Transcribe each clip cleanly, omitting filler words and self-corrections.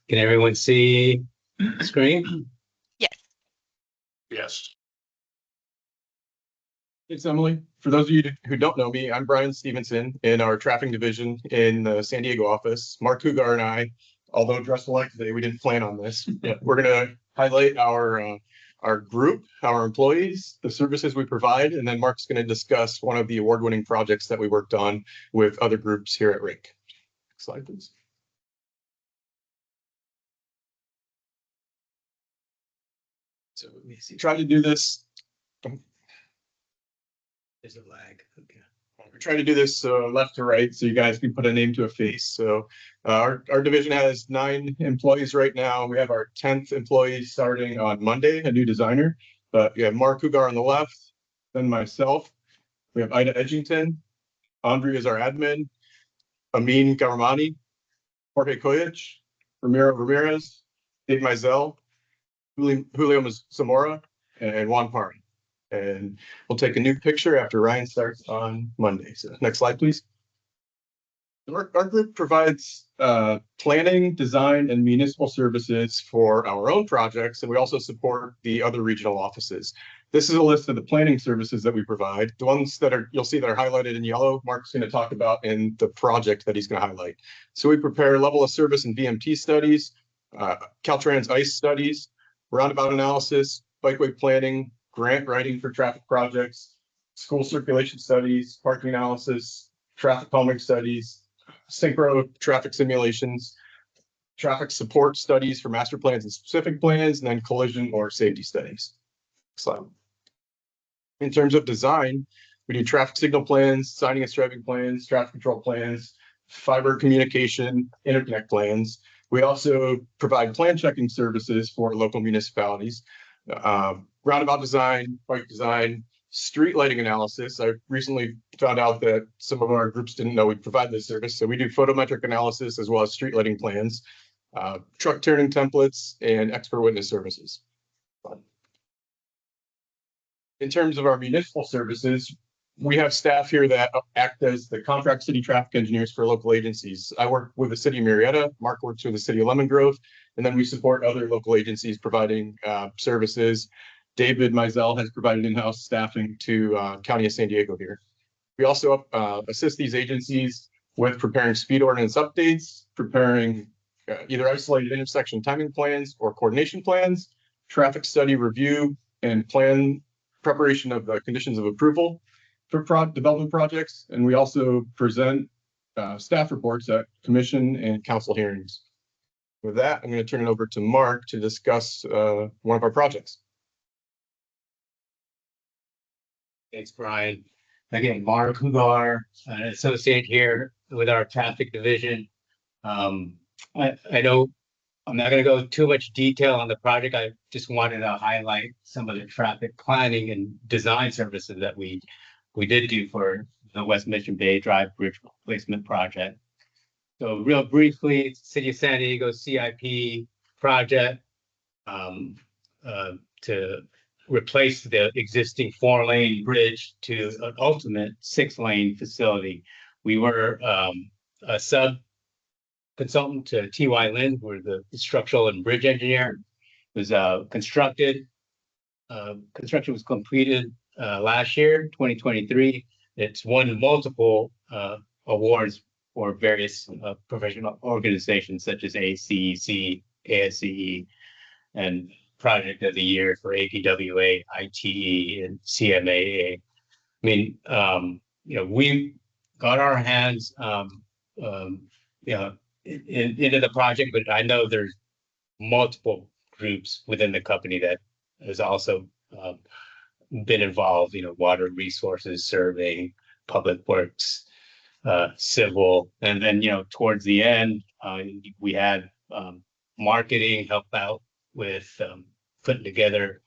Can everyone see the screen? Yes. Yes. Thanks, Emily. For those of you who don't know me, I'm Brian Stevenson in our traffic division in the San Diego office. Mark Hugar and I, although dressed alike today, we didn't plan on this. We're going to highlight our group, our employees, the services we provide, and then Mark's going to discuss one of the award-winning projects that we worked on with other groups here at RINC. Next slide, please. So let me see. Try to do this. There's a lag. Okay. We're trying to do this left to right so you guys can put a name to a face. So our division has 9 employees right now. We have our 10th employee starting on Monday, a new designer. But we have Mark Hugar on the left, then myself. We have Ida Edgington. Andre is our admin. Amin Garamani, Jorge Koyach, Ramiro Ramirez, Dave Mizell, Julio Zamora, and Juan Parn. And we'll take a new picture after Ryan starts on Monday. So next slide, please. Our group provides planning, design, and municipal services for our own projects, and we also support the other regional offices. This is a list of the planning services that we provide. The ones that you'll see that are highlighted in yellow, Mark's going to talk about in the project that he's going to highlight. So we prepare level of service and VMT studies, Caltrans ICE studies, roundabout analysis, bikeway planning, grant writing for traffic projects, school circulation studies, parking analysis, traffic calming studies, synchro traffic simulations, traffic support studies for master plans and specific plans, and then collision or safety studies. Slide. In terms of design, we do traffic signal plans, signing and striping plans, traffic control plans, fiber communication, interconnect plans. We also provide plan checking services for local municipalities. Roundabout design, bike design, street lighting analysis. I recently found out that some of our groups didn't know we provide this service. So we do photometric analysis as well as street lighting plans, truck turning templates, and expert witness services. In terms of our municipal services, we have staff here that act as the contract city traffic engineers for local agencies. I work with the city of Marietta, Mark works with the city of Lemon Grove, and then we support other local agencies providing services. David Mizell has provided in-house staffing to County of San Diego here. We also assist these agencies with preparing speed ordinance updates, preparing either isolated intersection timing plans or coordination plans, traffic study review, and plan preparation of the conditions of approval for development projects. And we also present staff reports at commission and council hearings. With that, I'm going to turn it over to Mark to discuss one of our projects. Thanks, Brian. Again, Mark Hugar, an associate here with our traffic division. I know I'm not going to go too much detail on the project. I just wanted to highlight some of the traffic planning and design services that we did do for the West Mission Bay Drive Bridge Replacement Project. So real briefly, City of San Diego CIP project to replace the existing 4-lane bridge to an ultimate 6-lane facility. We were a sub consultant to T.Y. Lin, who are the structural and bridge engineer. It was construction was completed last year, 2023. It's won multiple awards for various professional organizations such as ACEC, ASCE, and Project of the Year for APWA, ITE, and CMAA. I mean, we got our hands, into the project, but I know there's multiple groups within the company that has also been involved. Water resources, surveying, public works, civil, and then towards the end, we had marketing help out with putting together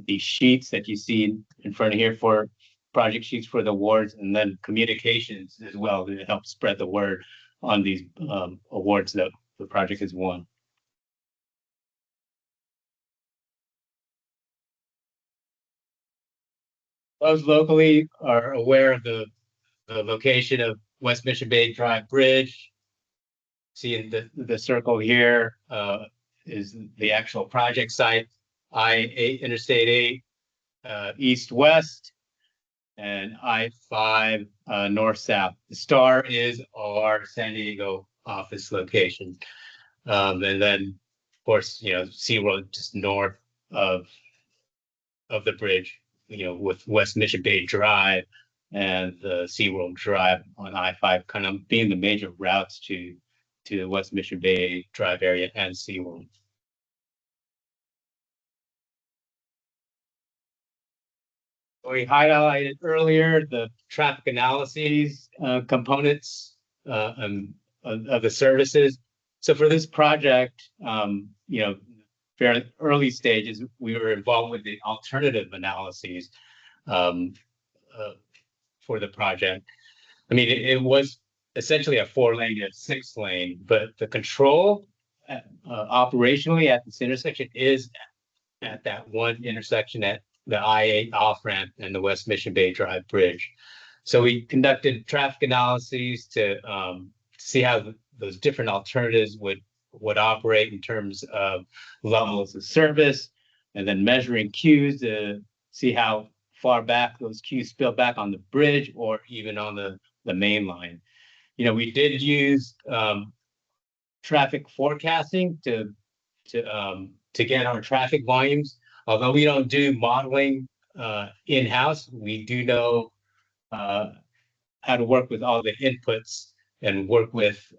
these sheets that you see in front of here for project sheets for the awards, and then communications as well to help spread the word on these awards that the project has won. Those locally are aware of the location of West Mission Bay Drive Bridge. See the circle here is the actual project site, I-8 Interstate 8 east-west, and I-5 north-south. The star is our San Diego office location. And then, of course, SeaWorld just north of the bridge, with West Mission Bay Drive and the SeaWorld Drive on I-5 kind of being the major routes to the West Mission Bay Drive area and SeaWorld. We highlighted earlier the traffic analyses components of the services. So for this project, very early stages, we were involved with the alternative analyses for the project. I mean, it was essentially a 4-lane to 6-lane, but the control operationally at this intersection is at that one intersection at the I-8 off-ramp and the West Mission Bay Drive Bridge. So we conducted traffic analyses to see how those different alternatives would operate in terms of levels of service, and then measuring queues to see how far back those queues spill back on the bridge or even on the main line. We did use traffic forecasting to get our traffic volumes. Although we don't do modeling in-house, we do know how to work with all the inputs and work with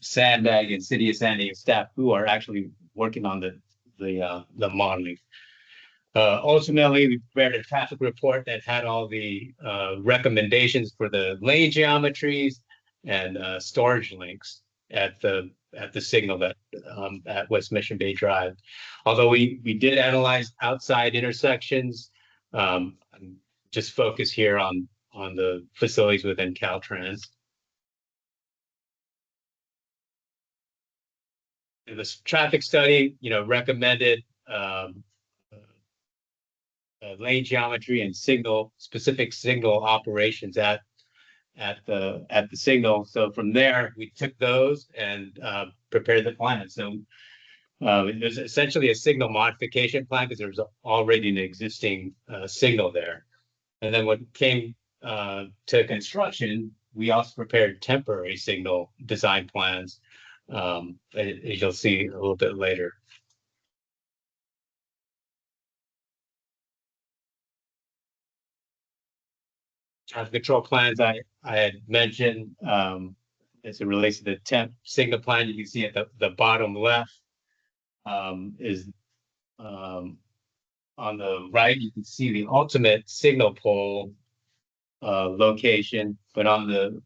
Sandbag and City of San Diego staff who are actually working on the modeling. Ultimately, we prepared a traffic report that had all the recommendations for the lane geometries and storage links at the signal that at West Mission Bay Drive. Although we did analyze outside intersections, just focus here on the facilities within Caltrans. This traffic study, recommended lane geometry and specific signal operations at the signal. So from there, we took those and prepared the plan. So it was essentially a signal modification plan because there was already an existing signal there. And then when it came to construction, we also prepared temporary signal design plans, as you'll see a little bit later. Traffic control plans I had mentioned, as it relates to the temp signal plan, you can see at the bottom left is on the right, you can see the ultimate signal pole location, but on the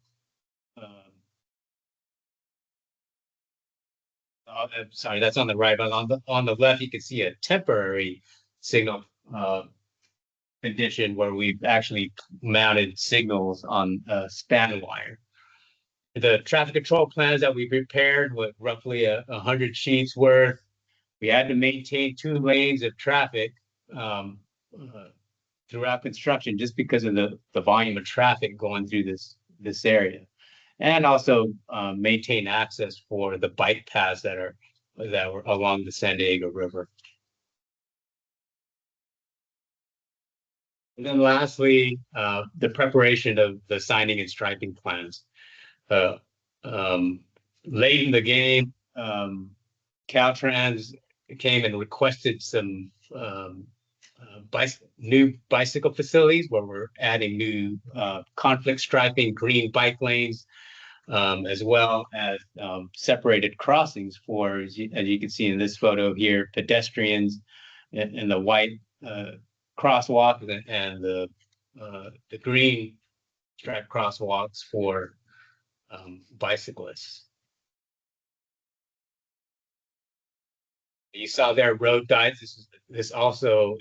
sorry, that's on the right, but on the left, you can see a temporary signal condition where we've actually mounted signals on a span wire. The traffic control plans that we prepared with roughly 100 sheets worth, we had to maintain 2 lanes of traffic throughout construction just because of the volume of traffic going through this area, and also maintain access for the bike paths that were along the San Diego River. And then lastly, the preparation of the signing and striping plans. Late in the game, Caltrans came and requested some new bicycle facilities where we're adding new conflict striping, green bike lanes, as well as separated crossings for, as you can see in this photo here, pedestrians in the white crosswalk and the green striped crosswalks for bicyclists. You saw there road diets. This also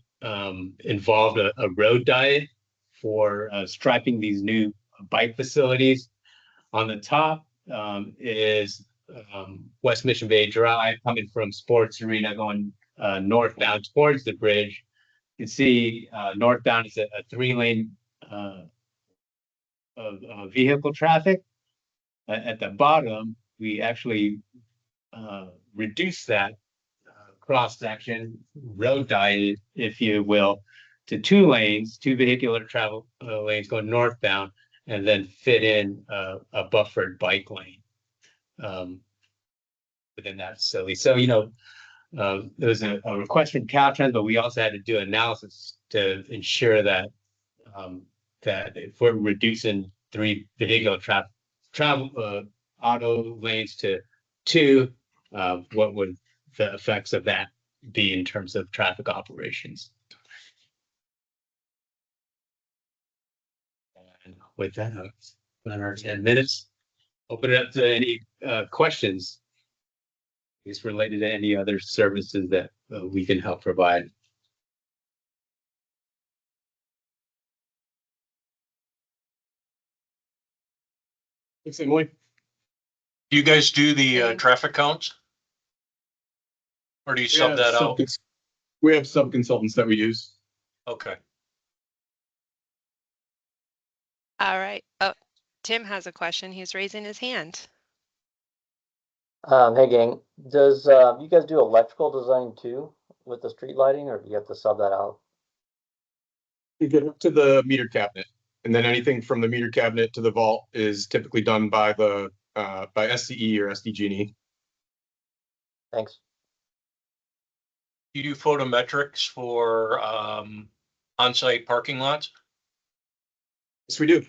involved a road diet for striping these new bike facilities. On the top is West Mission Bay Drive coming from Sports Arena going northbound towards the bridge. You can see northbound is a 3-lane of vehicle traffic. At the bottom we actually reduced that cross section, road diet, if you will, to 2 lanes, 2 vehicular travel lanes going northbound, and then fit in a buffered bike lane within that facility. So, there was a request from Caltrans, but we also had to do analysis to ensure that that if we're reducing 3 vehicular travel auto lanes to 2, what would the effects of that be in terms of traffic operations? And with that, on our 10 minutes, open it up to any questions. Is related to any other services that we can help provide. Thanks, Emily. Do you guys do the traffic counts? Or do you sub that out? We have sub-consultants that we use. Okay. All right. Oh, Tim has a question. He's raising his hand. Hey gang, does you guys do electrical design too with the street lighting, or do you have to sub that out? You get up to the meter cabinet, and then anything from the meter cabinet to the vault is typically done by the by SCE or SDG&E. Thanks. You do photometrics for on-site parking lots? Yes, we do.